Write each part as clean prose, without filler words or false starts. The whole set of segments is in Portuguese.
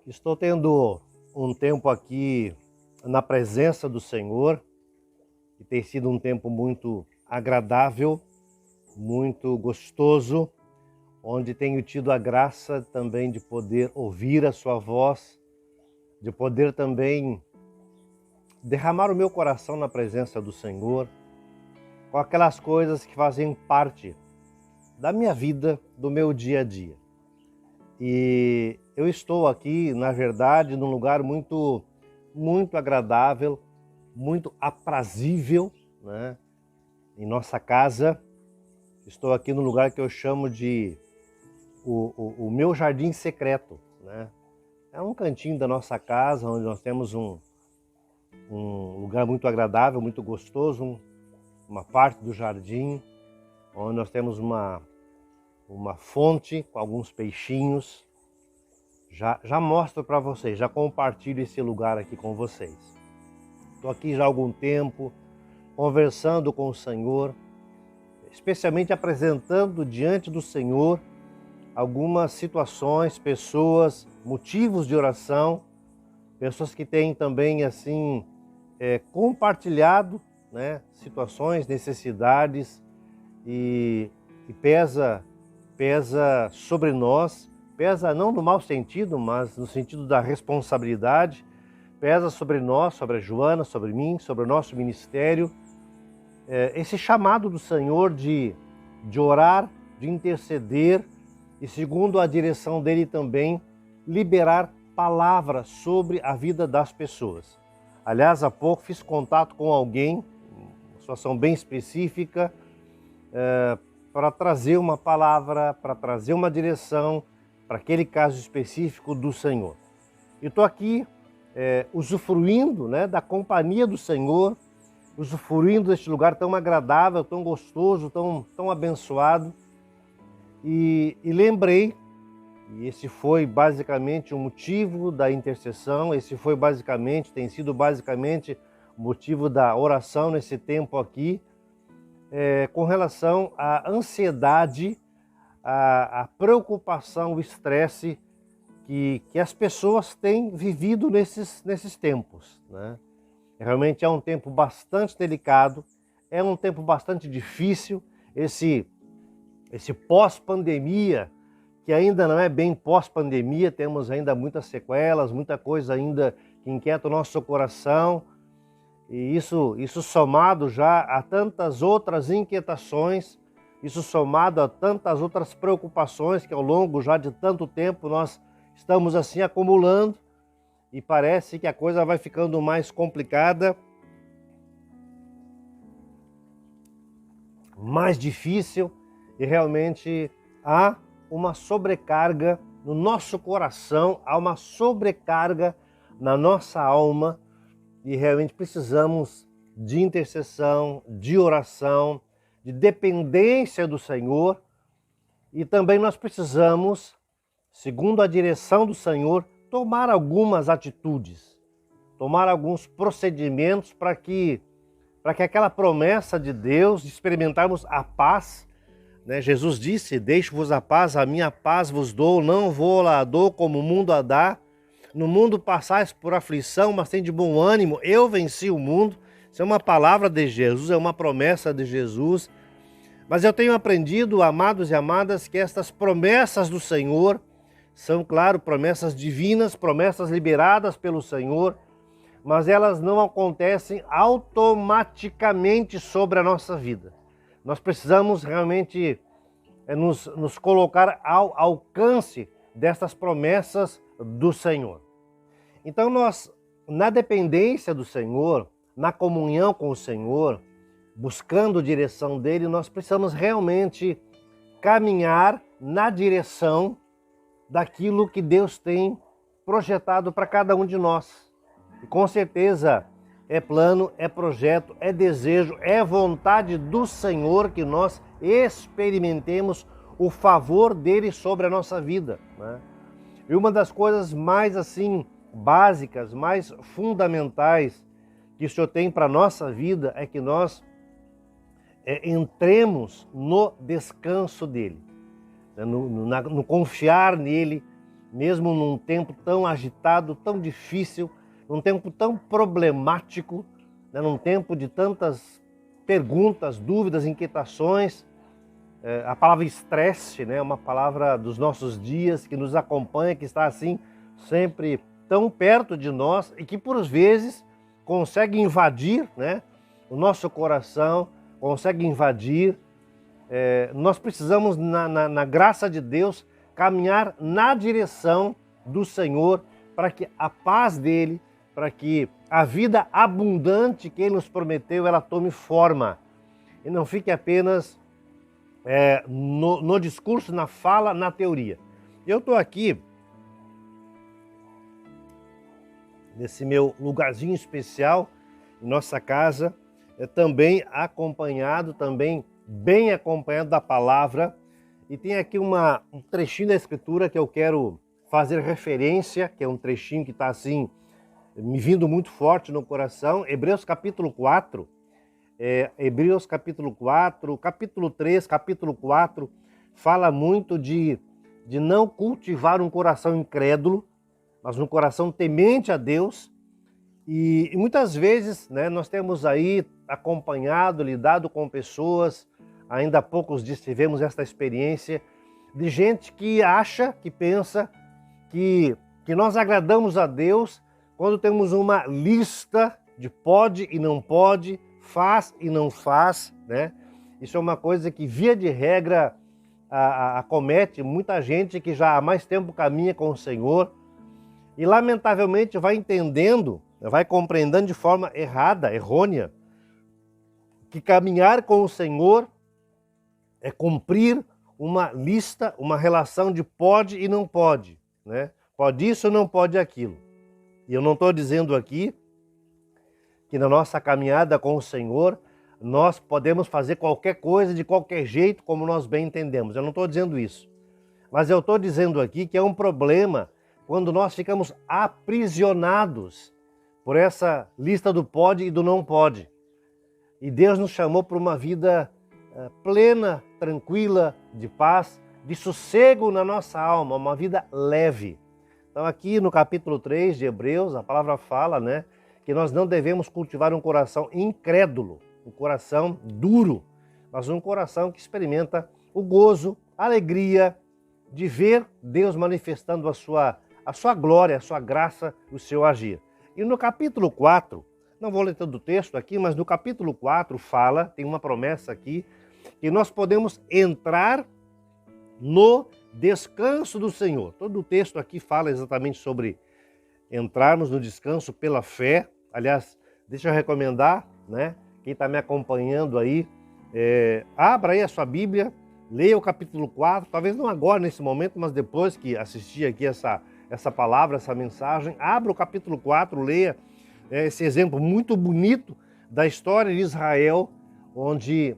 Estou tendo um tempo aqui na presença do Senhor e tem sido um tempo muito agradável, muito gostoso, onde tenho tido a graça também de poder ouvir a sua voz, de poder também derramar o meu coração na presença do Senhor, com aquelas coisas que fazem parte da minha vida, do meu dia a dia. E eu estou aqui, na verdade, num lugar muito agradável, muito aprazível, né? Em nossa casa. Estou aqui no lugar que eu chamo de o meu jardim secreto, né? É um cantinho da nossa casa, onde nós temos um lugar muito agradável, muito gostoso, uma parte do jardim, onde nós temos uma fonte com alguns peixinhos. Já mostro para vocês, já compartilho esse lugar aqui com vocês. Estou aqui já há algum tempo, conversando com o Senhor, especialmente apresentando diante do Senhor algumas situações, pessoas, motivos de oração, pessoas que têm também assim compartilhado, né, situações, necessidades e pesa sobre nós. Pesa não no mau sentido, mas no sentido da responsabilidade. Pesa sobre nós, sobre a Joana, sobre mim, sobre o nosso ministério. Esse chamado do Senhor de orar, de interceder e, segundo a direção dele também, liberar palavras sobre a vida das pessoas. Aliás, há pouco fiz contato com alguém, uma situação bem específica, para trazer uma palavra, para trazer uma direção, para aquele caso específico do Senhor. Eu estou aqui usufruindo, né, da companhia do Senhor, usufruindo deste lugar tão agradável, tão gostoso, tão abençoado. E lembrei, e esse foi basicamente o motivo da intercessão, tem sido basicamente o motivo da oração nesse tempo aqui, com relação à ansiedade, a preocupação, o estresse que as pessoas têm vivido nesses tempos, né? Realmente é um tempo bastante delicado, é um tempo bastante difícil, esse pós-pandemia, que ainda não é bem pós-pandemia, temos ainda muitas sequelas, muita coisa ainda que inquieta o nosso coração, e isso somado já a tantas outras inquietações, isso somado a tantas outras preocupações que ao longo já de tanto tempo nós estamos assim acumulando, e parece que a coisa vai ficando mais complicada, mais difícil, e realmente há uma sobrecarga no nosso coração, há uma sobrecarga na nossa alma, e realmente precisamos de intercessão, de oração, de dependência do Senhor, e também nós precisamos, segundo a direção do Senhor, tomar algumas atitudes, tomar alguns procedimentos para que aquela promessa de Deus, de experimentarmos a paz, né? Jesus disse: deixo-vos a paz, a minha paz vos dou, não vou lá dou como o mundo a dá. No mundo passais por aflição, mas tem de bom ânimo, eu venci o mundo. Isso é uma palavra de Jesus, é uma promessa de Jesus. Mas eu tenho aprendido, amados e amadas, que estas promessas do Senhor são, claro, promessas divinas, promessas liberadas pelo Senhor, mas elas não acontecem automaticamente sobre a nossa vida. Nós precisamos realmente nos colocar ao alcance dessas promessas do Senhor. Então nós, na dependência do Senhor, na comunhão com o Senhor, buscando a direção dele, nós precisamos realmente caminhar na direção daquilo que Deus tem projetado para cada um de nós. E com certeza é plano, é projeto, é desejo, é vontade do Senhor que nós experimentemos o favor dele sobre a nossa vida, né? E uma das coisas mais assim básicas, mais fundamentais que o Senhor tem para a nossa vida é que nós entremos no descanso dele, no confiar nele, mesmo num tempo tão agitado, tão difícil, num tempo tão problemático, né, num tempo de tantas perguntas, dúvidas, inquietações. A palavra estresse, né, é uma palavra dos nossos dias que nos acompanha, que está assim sempre tão perto de nós e que por vezes consegue invadir, né, o nosso coração, consegue invadir. Nós precisamos, na graça de Deus, caminhar na direção do Senhor para que a paz dele, para que a vida abundante que ele nos prometeu, ela tome forma e não fique apenas no discurso, na fala, na teoria. Eu estou aqui nesse meu lugarzinho especial, em nossa casa, também acompanhado, também bem acompanhado da palavra, e tem aqui um trechinho da Escritura que eu quero fazer referência, que é um trechinho que está assim, me vindo muito forte no coração, Hebreus capítulo 4, Hebreus capítulo 4, capítulo 3, capítulo 4, fala muito de não cultivar um coração incrédulo, mas um coração temente a Deus. E muitas vezes, né, nós temos aí acompanhado, lidado com pessoas, ainda há poucos dias tivemos esta experiência, de gente que acha, que pensa que nós agradamos a Deus quando temos uma lista de pode e não pode, faz e não faz, né? Isso é uma coisa que, via de regra, acomete muita gente que já há mais tempo caminha com o Senhor e, lamentavelmente, vai entendendo, vai compreendendo de forma errada, errônea, que caminhar com o Senhor é cumprir uma lista, uma relação de pode e não pode, né? Pode isso ou não pode aquilo. E eu não estou dizendo aqui que na nossa caminhada com o Senhor nós podemos fazer qualquer coisa de qualquer jeito, como nós bem entendemos. Eu não estou dizendo isso. Mas eu estou dizendo aqui que é um problema quando nós ficamos aprisionados por essa lista do pode e do não pode. E Deus nos chamou para uma vida plena, tranquila, de paz, de sossego na nossa alma, uma vida leve. Então aqui no capítulo 3 de Hebreus, a palavra fala, né, que nós não devemos cultivar um coração incrédulo, um coração duro, mas um coração que experimenta o gozo, a alegria de ver Deus manifestando a sua glória, a sua graça, o seu agir. E no capítulo 4, não vou ler todo o texto aqui, mas no capítulo 4 fala, tem uma promessa aqui, que nós podemos entrar no descanso do Senhor. Todo o texto aqui fala exatamente sobre entrarmos no descanso pela fé. Aliás, deixa eu recomendar, né? Quem está me acompanhando aí, abra aí a sua Bíblia, leia o capítulo 4, talvez não agora, nesse momento, mas depois que assistir aqui essa palavra, essa mensagem, abra o capítulo 4, leia esse exemplo muito bonito da história de Israel, onde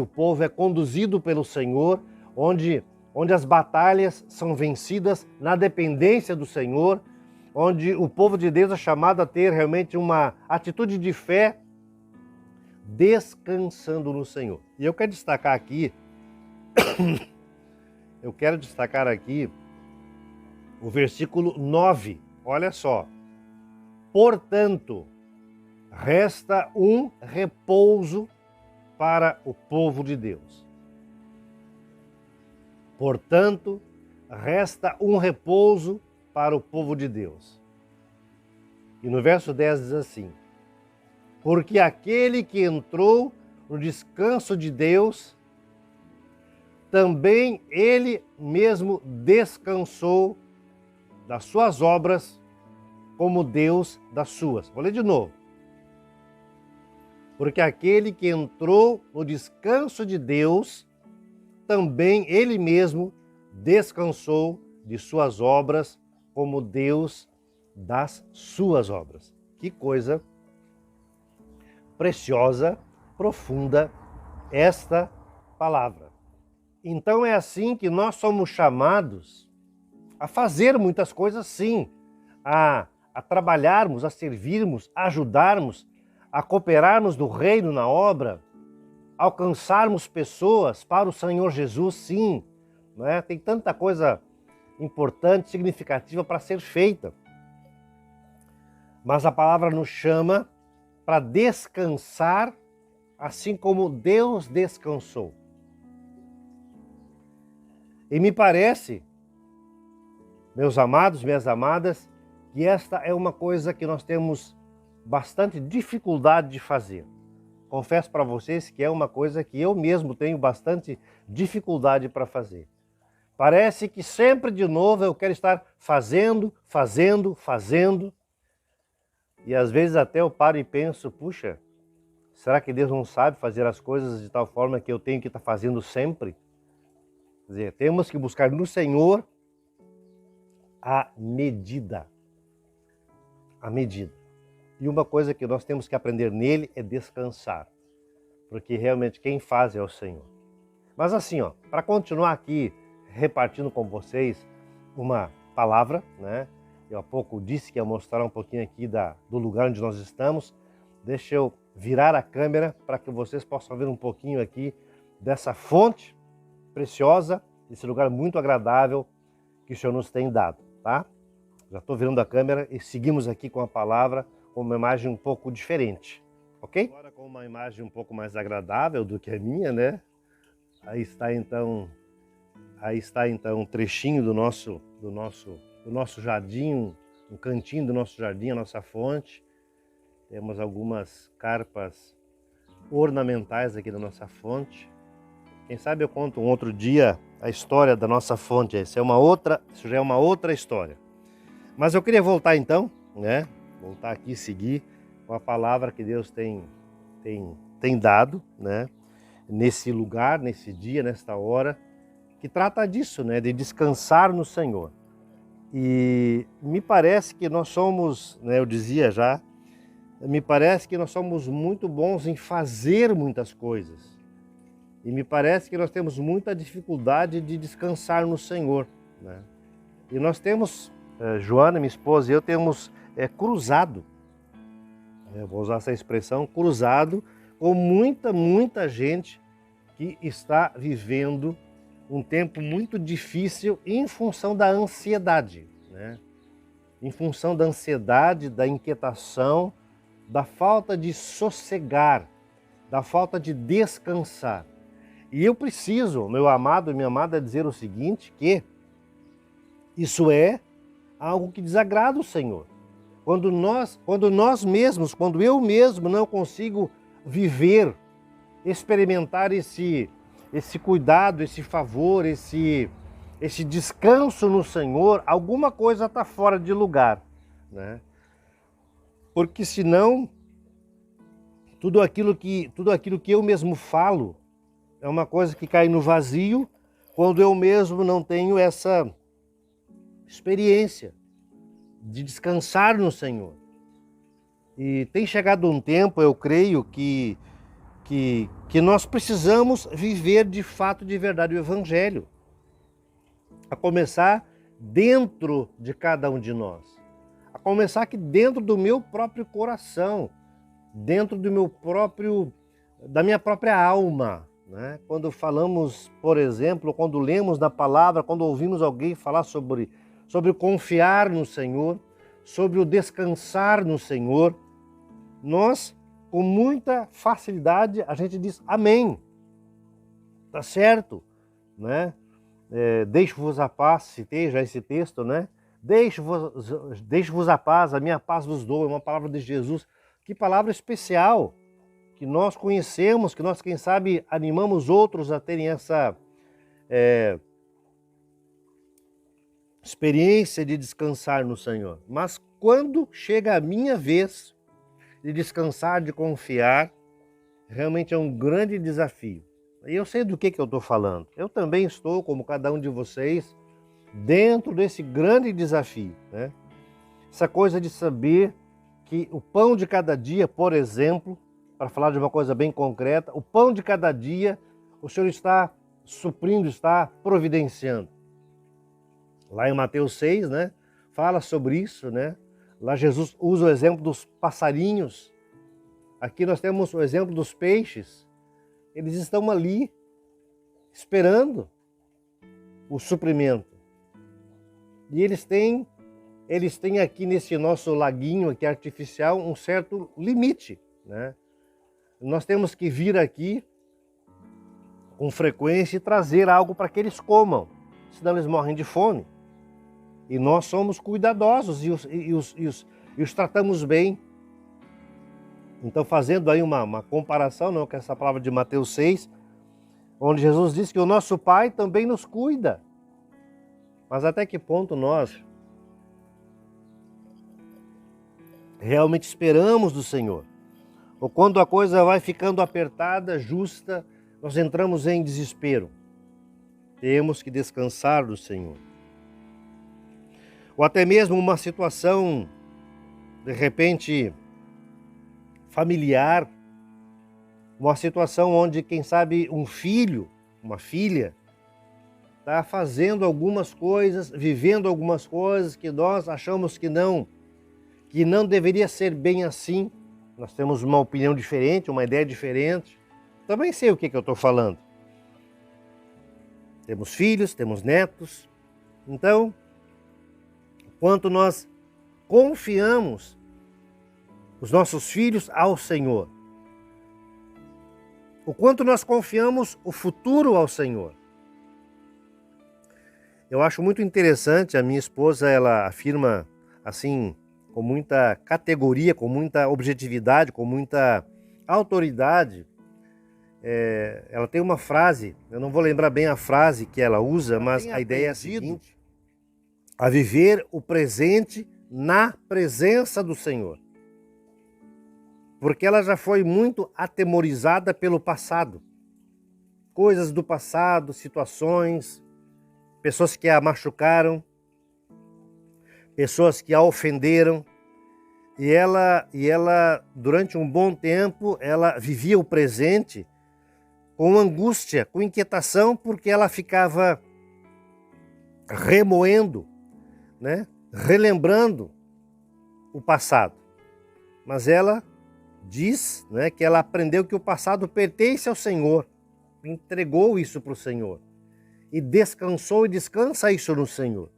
o povo é conduzido pelo Senhor, onde as batalhas são vencidas na dependência do Senhor, onde o povo de Deus é chamado a ter realmente uma atitude de fé, descansando no Senhor. E eu quero destacar aqui, o versículo 9, olha só. Portanto, resta um repouso para o povo de Deus. Portanto, resta um repouso para o povo de Deus. E no verso 10 diz assim: porque aquele que entrou no descanso de Deus, também ele mesmo descansou das suas obras, como Deus das suas. Vou ler de novo. Porque aquele que entrou no descanso de Deus, também ele mesmo descansou de suas obras, como Deus das suas obras. Que coisa preciosa, profunda esta palavra. Então é assim que nós somos chamados a fazer muitas coisas, sim, a trabalharmos, a servirmos, a ajudarmos, a cooperarmos no reino, na obra, alcançarmos pessoas para o Senhor Jesus, sim. Não é? Tem tanta coisa importante, significativa para ser feita. Mas a palavra nos chama para descansar, assim como Deus descansou. E me parece, meus amados, minhas amadas, que esta é uma coisa que nós temos bastante dificuldade de fazer. Confesso para vocês que é uma coisa que eu mesmo tenho bastante dificuldade para fazer. Parece que sempre de novo eu quero estar fazendo. E às vezes até eu paro e penso, puxa, será que Deus não sabe fazer as coisas de tal forma que eu tenho que estar fazendo sempre? Quer dizer, temos que buscar no Senhor a medida. A medida. E uma coisa que nós temos que aprender nele é descansar. Porque realmente quem faz é o Senhor. Mas assim, para continuar aqui repartindo com vocês uma palavra, né? Eu há pouco disse que ia mostrar um pouquinho aqui do lugar onde nós estamos. Deixa eu virar a câmera para que vocês possam ver um pouquinho aqui dessa fonte preciosa, esse lugar muito agradável que o Senhor nos tem dado, tá? Já estou virando a câmera e seguimos aqui com a palavra com uma imagem um pouco diferente, ok? Agora com uma imagem um pouco mais agradável do que a minha, né? Aí está então um trechinho do nosso jardim, um cantinho do nosso jardim, a nossa fonte. Temos algumas carpas ornamentais aqui da nossa fonte. Quem sabe eu conto um outro dia a história da nossa fonte. Isso já é uma outra história. Mas eu queria voltar então, né? Voltar aqui e seguir com a palavra que Deus tem dado, né? Nesse lugar, nesse dia, nesta hora, que trata disso, né? De descansar no Senhor. E me parece que nós somos, né? Eu dizia já, me parece que nós somos muito bons em fazer muitas coisas. E me parece que nós temos muita dificuldade de descansar no Senhor, né? E nós temos, Joana, minha esposa e eu, temos cruzado, eu vou usar essa expressão, cruzado com muita gente que está vivendo um tempo muito difícil em função da ansiedade, né? Em função da ansiedade, da inquietação, da falta de sossegar, da falta de descansar. E eu preciso, meu amado e minha amada, dizer o seguinte, que isso é algo que desagrada o Senhor. Quando eu mesmo não consigo viver, experimentar esse cuidado, esse favor, esse descanso no Senhor, alguma coisa está fora de lugar, né? Porque senão, tudo aquilo que eu mesmo falo é uma coisa que cai no vazio quando eu mesmo não tenho essa experiência de descansar no Senhor. E tem chegado um tempo, eu creio, que nós precisamos viver de fato, de verdade, o Evangelho. A começar dentro de cada um de nós. A começar aqui dentro do meu próprio coração, dentro da minha própria alma, né? Quando falamos, por exemplo, quando lemos na palavra, quando ouvimos alguém falar sobre confiar no Senhor, sobre o descansar no Senhor, nós, com muita facilidade, a gente diz amém. Tá certo, né? Deixo-vos a paz, citei já esse texto, né? Deixo-vos a paz, a minha paz vos dou, é uma palavra de Jesus. Que palavra especial, que nós conhecemos, que nós, quem sabe, animamos outros a terem essa experiência de descansar no Senhor. Mas quando chega a minha vez de descansar, de confiar, realmente é um grande desafio. E eu sei do que eu estou falando. Eu também estou, como cada um de vocês, dentro desse grande desafio, né? Essa coisa de saber que o pão de cada dia, por exemplo, para falar de uma coisa bem concreta, o pão de cada dia o Senhor está suprindo, está providenciando. Lá em Mateus 6, né, fala sobre isso, né? Lá Jesus usa o exemplo dos passarinhos. Aqui nós temos o exemplo dos peixes. Eles estão ali esperando o suprimento. E eles têm aqui nesse nosso laguinho aqui artificial um certo limite, né? Nós temos que vir aqui com frequência e trazer algo para que eles comam, senão eles morrem de fome. E nós somos cuidadosos e os tratamos bem. Então, fazendo aí uma comparação, não, com essa palavra de Mateus 6, onde Jesus diz que o nosso Pai também nos cuida. Mas até que ponto nós realmente esperamos do Senhor? Ou quando a coisa vai ficando apertada, justa, nós entramos em desespero. Temos que descansar do Senhor. Ou até mesmo uma situação, de repente, familiar, uma situação onde, quem sabe, um filho, uma filha, está fazendo algumas coisas, vivendo algumas coisas que nós achamos que não deveria ser bem assim. Nós temos uma opinião diferente, uma ideia diferente. Também sei o que eu estou falando. Temos filhos, temos netos. Então, quanto nós confiamos os nossos filhos ao Senhor, o quanto nós confiamos o futuro ao Senhor. Eu acho muito interessante, a minha esposa, ela afirma assim, com muita categoria, com muita objetividade, com muita autoridade. Ela tem uma frase, eu não vou lembrar bem a frase que ela usa, mas a ideia é a seguinte: a viver o presente na presença do Senhor. Porque ela já foi muito atemorizada pelo passado. Coisas do passado, situações, pessoas que a machucaram, pessoas que a ofenderam. E ela, durante um bom tempo, ela vivia o presente com angústia, com inquietação, porque ela ficava remoendo, né? Relembrando o passado. Mas ela diz, né, que ela aprendeu que o passado pertence ao Senhor, entregou isso para o Senhor e descansou e descansa isso no Senhor.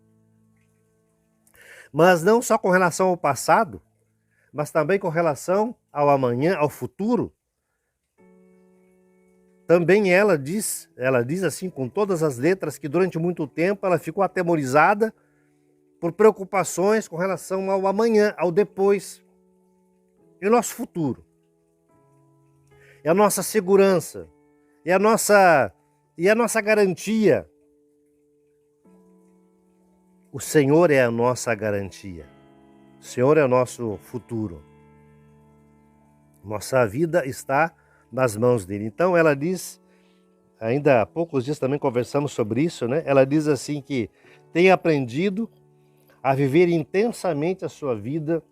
Mas não só com relação ao passado, mas também com relação ao amanhã, ao futuro. Também ela diz assim com todas as letras que durante muito tempo ela ficou atemorizada por preocupações com relação ao amanhã, ao depois. E o nosso futuro, é a nossa segurança, é a nossa garantia. O Senhor é a nossa garantia. O Senhor é o nosso futuro. Nossa vida está nas mãos dele. Então ela diz, ainda há poucos dias também conversamos sobre isso, né? Ela diz assim que tem aprendido a viver intensamente a sua vida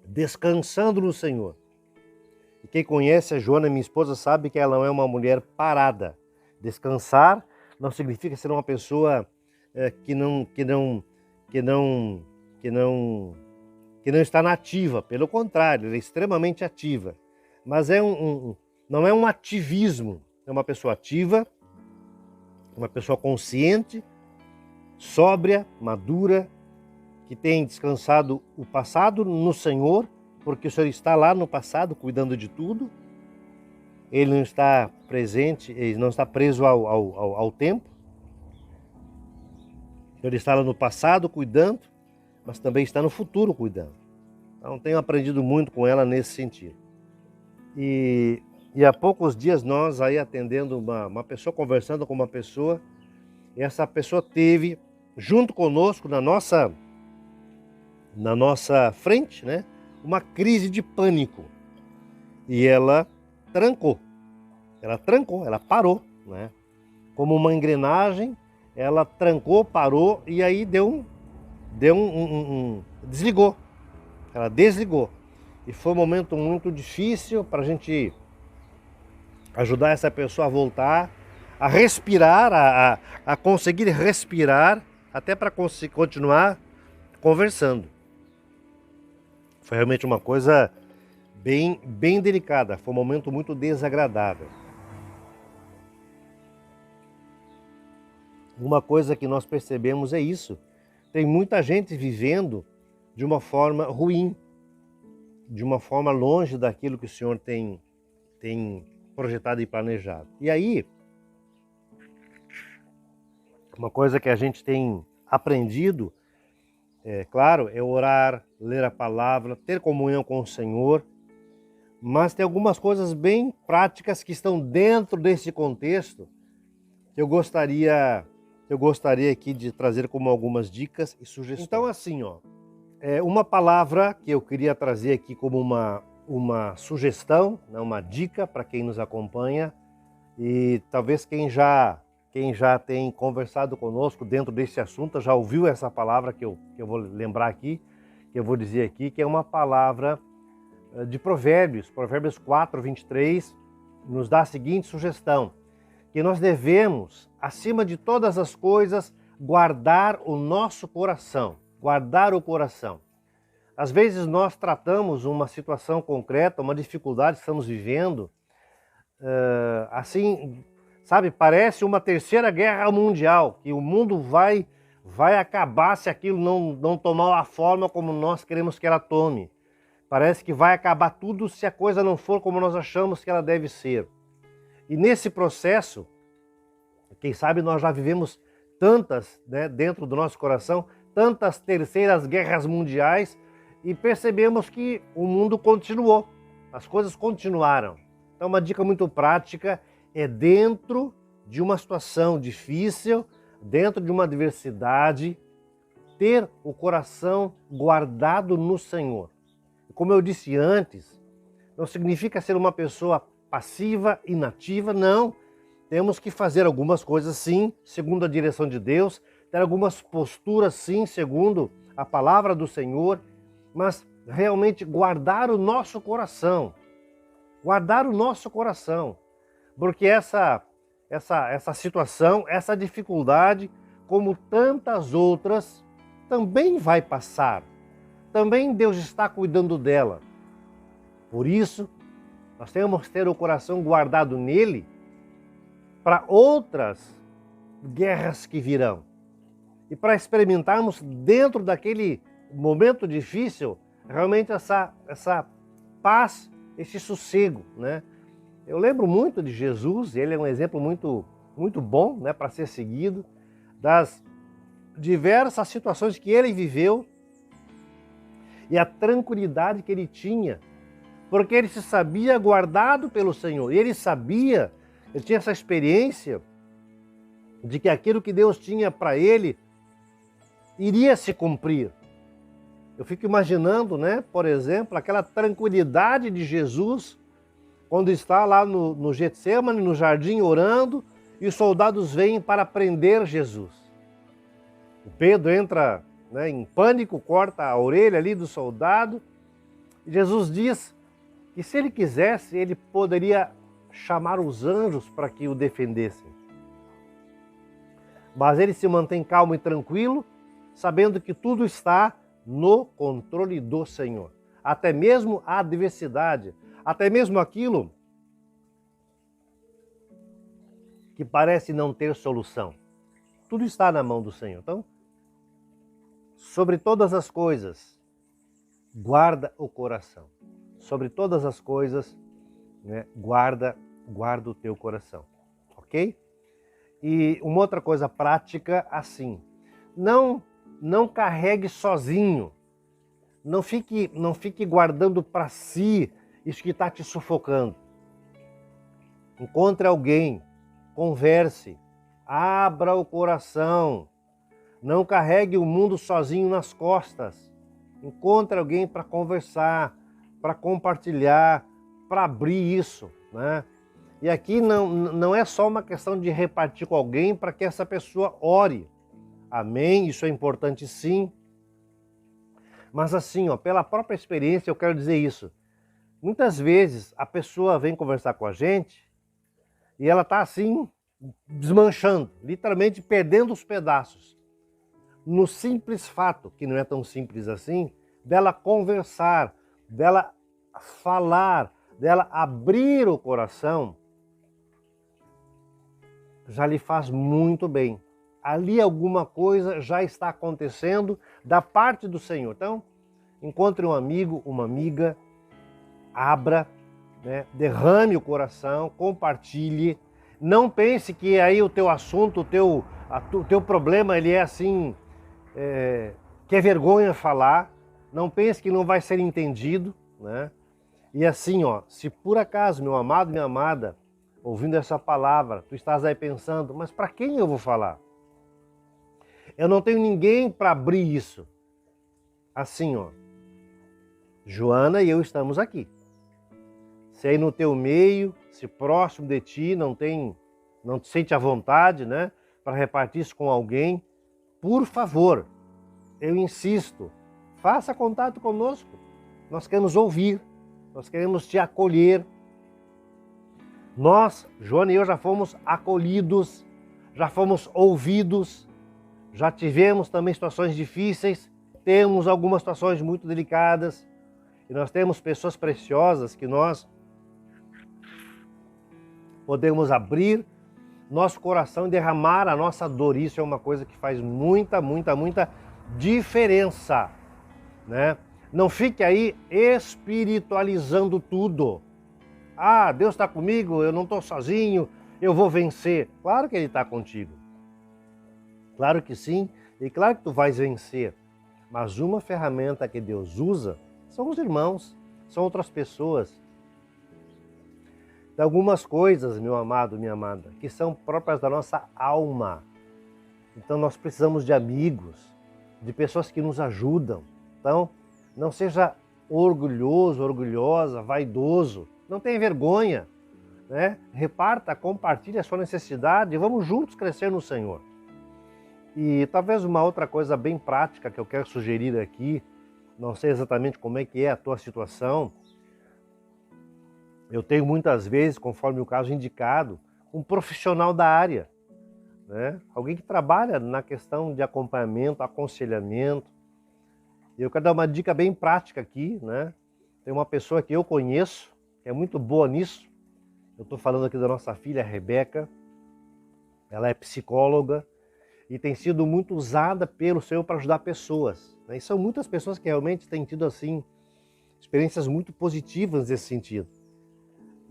descansando no Senhor. E quem conhece a Joana, minha esposa, sabe que ela não é uma mulher parada. Descansar não significa ser uma pessoa que não está nativa. Pelo contrário, ela é extremamente ativa. Mas não é um ativismo. É uma pessoa ativa, uma pessoa consciente, sóbria, madura, que tem descansado o passado no Senhor, porque o Senhor está lá no passado cuidando de tudo. Ele não está presente, ele não está preso ao tempo. Ele está lá no passado cuidando, mas também está no futuro cuidando. Então tenho aprendido muito com ela nesse sentido. E há poucos dias nós aí atendendo uma pessoa, conversando com uma pessoa, e essa pessoa teve junto conosco na nossa frente, né, uma crise de pânico. E ela trancou, ela parou, né? Como uma engrenagem, ela trancou, parou e aí desligou. Ela desligou. E foi um momento muito difícil para a gente ajudar essa pessoa a voltar, a respirar, a conseguir respirar, até para continuar conversando. Foi realmente uma coisa bem delicada, foi um momento muito desagradável. Uma coisa que nós percebemos é isso, tem muita gente vivendo de uma forma ruim, de uma forma longe daquilo que o Senhor tem projetado e planejado. E aí, uma coisa que a gente tem aprendido, claro, é orar, ler a palavra, ter comunhão com o Senhor, mas tem algumas coisas bem práticas que estão dentro desse contexto que eu gostaria aqui de trazer como algumas dicas e sugestões. Então, assim, uma palavra que eu queria trazer aqui como uma sugestão, né, uma dica para quem nos acompanha, e talvez quem já tem conversado conosco dentro desse assunto já ouviu essa palavra que eu vou lembrar aqui, que eu vou dizer aqui, que é uma palavra de Provérbios 4, 23, nos dá a seguinte sugestão: que nós devemos, acima de todas as coisas, guardar o nosso coração. Guardar o coração. Às vezes nós tratamos uma situação concreta, uma dificuldade que estamos vivendo, assim, sabe, parece uma terceira guerra mundial, que o mundo vai acabar se aquilo não tomar a forma como nós queremos que ela tome. Parece que vai acabar tudo se a coisa não for como nós achamos que ela deve ser. E nesse processo, quem sabe nós já vivemos tantas, né, dentro do nosso coração, tantas terceiras guerras mundiais, e percebemos que o mundo continuou, as coisas continuaram. Então uma dica muito prática é, dentro de uma situação difícil, dentro de uma adversidade, ter o coração guardado no Senhor. Como eu disse antes, não significa ser uma pessoa passiva, inativa, não. Temos que fazer algumas coisas sim, segundo a direção de Deus, ter algumas posturas sim, segundo a palavra do Senhor, mas realmente guardar o nosso coração. Guardar o nosso coração. Porque essa situação, essa dificuldade, como tantas outras, também vai passar. Também Deus está cuidando dela. Por isso, nós temos que ter o coração guardado nele para outras guerras que virão. E para experimentarmos dentro daquele momento difícil, realmente essa paz, esse sossego, né? Eu lembro muito de Jesus, ele é um exemplo muito, muito bom, né, para ser seguido, das diversas situações que ele viveu, e a tranquilidade que ele tinha, porque ele se sabia guardado pelo Senhor. E ele tinha essa experiência de que aquilo que Deus tinha para ele iria se cumprir. Eu fico imaginando, né, por exemplo, aquela tranquilidade de Jesus quando está lá no Getsêmani, no jardim, orando, e os soldados vêm para prender Jesus. O Pedro entra, né, em pânico, corta a orelha ali do soldado, e Jesus diz que se ele quisesse, ele poderia chamar os anjos para que o defendessem. Mas ele se mantém calmo e tranquilo, sabendo que tudo está no controle do Senhor. Até mesmo a adversidade, até mesmo aquilo que parece não ter solução. Tudo está na mão do Senhor. Então, sobre todas as coisas, guarda o coração. Sobre todas as coisas, né, guarda o teu coração. Ok? E uma outra coisa prática, assim, não carregue sozinho. Não fique guardando para si isso que está te sufocando. Encontre alguém, converse, abra o coração. Não carregue o mundo sozinho nas costas. Encontre alguém para conversar, para compartilhar, para abrir isso, né? E aqui não é só uma questão de repartir com alguém para que essa pessoa ore. Amém? Isso é importante sim. Mas assim, pela própria experiência eu quero dizer isso. Muitas vezes a pessoa vem conversar com a gente e ela está assim, desmanchando, literalmente perdendo os pedaços. No simples fato, que não é tão simples assim, dela conversar, dela falar, dela abrir o coração, já lhe faz muito bem. ali alguma coisa já está acontecendo da parte do Senhor. Então, encontre um amigo, uma amiga, abra, né? Derrame o coração, compartilhe. Não pense que aí o teu assunto, o teu problema, ele é assim, que é vergonha falar. Não pense que não vai ser entendido, né? E assim, ó, se por acaso, meu amado, minha amada, ouvindo essa palavra, tu estás aí pensando, mas para quem eu vou falar? Eu não tenho ninguém para abrir isso. Assim, ó, Joana e eu estamos aqui. Se aí no teu meio, se próximo de ti, não te sente à vontade, né, para repartir isso com alguém, por favor, eu insisto, faça contato conosco. Nós queremos ouvir, nós queremos te acolher. Nós, Joana e eu, já fomos acolhidos, já fomos ouvidos, já tivemos também situações difíceis, temos algumas situações muito delicadas, e nós temos pessoas preciosas que nós podemos abrir nosso coração e derramar a nossa dor. Isso é uma coisa que faz muita diferença, né? Não fique aí espiritualizando tudo. Ah, Deus está comigo, eu não estou sozinho, eu vou vencer. Claro que Ele está contigo. Claro que sim, e claro que tu vais vencer. Mas uma ferramenta que Deus usa são os irmãos, são outras pessoas. Tem algumas coisas, meu amado, minha amada, que são próprias da nossa alma. Então nós precisamos de amigos, de pessoas que nos ajudam. Então, não seja orgulhoso, orgulhosa, vaidoso. Não tenha vergonha, né? Reparta, compartilhe a sua necessidade e vamos juntos crescer no Senhor. E talvez uma outra coisa bem prática que eu quero sugerir aqui, não sei exatamente como é que é a tua situação, eu tenho muitas vezes, conforme o caso indicado, um profissional da área, né? Alguém que trabalha na questão de acompanhamento, aconselhamento. E eu quero dar uma dica bem prática aqui, né? Tem uma pessoa que eu conheço, que é muito boa nisso. Eu estou falando aqui da nossa filha, Rebeca. Ela é psicóloga e tem sido muito usada pelo Senhor para ajudar pessoas, né? E são muitas pessoas que realmente têm tido, assim, experiências muito positivas nesse sentido.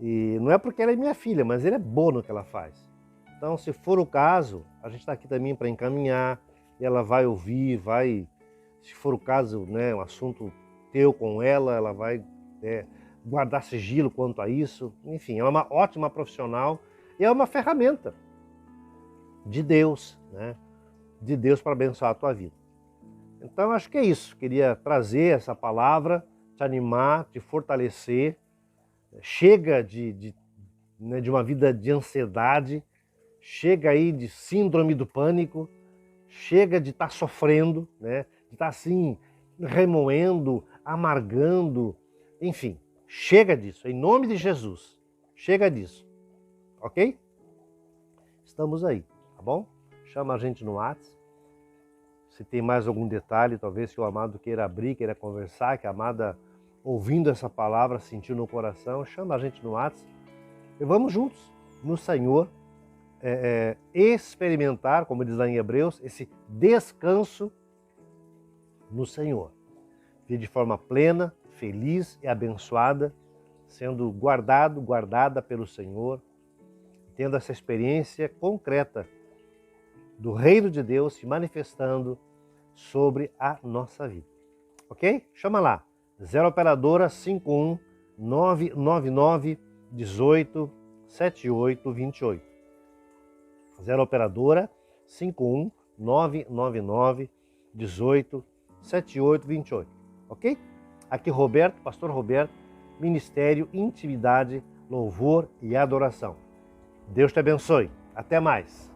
E não é porque ela é minha filha, mas ela é boa no que ela faz. Então, se for o caso, a gente está aqui também para encaminhar, e ela vai ouvir, se for o caso, né, um assunto teu com ela, ela vai guardar sigilo quanto a isso. Enfim, ela é uma ótima profissional e é uma ferramenta de Deus, né? De Deus para abençoar a tua vida. Então, acho que é isso. Queria trazer essa palavra, te animar, te fortalecer. Chega de uma vida de ansiedade, chega aí de síndrome do pânico, chega de estar sofrendo, né? De estar assim, remoendo, amargando, enfim, chega disso, em nome de Jesus, chega disso, ok? Estamos aí, tá bom? Chama a gente no WhatsApp, se tem mais algum detalhe, talvez que o amado queira abrir, queira conversar, que a amada, ouvindo essa palavra, sentiu no coração, chama a gente no WhatsApp e vamos juntos no Senhor experimentar, como diz lá em Hebreus, esse descanso no Senhor. Viver de forma plena, feliz e abençoada, sendo guardada pelo Senhor, tendo essa experiência concreta do reino de Deus se manifestando sobre a nossa vida. Ok? Chama lá. 0 operadora 51 999 18 78 28. 0 operadora 51 999 18 78 28. Ok? Aqui Roberto, Pastor Roberto, Ministério, Intimidade, Louvor e Adoração. Deus te abençoe. Até mais.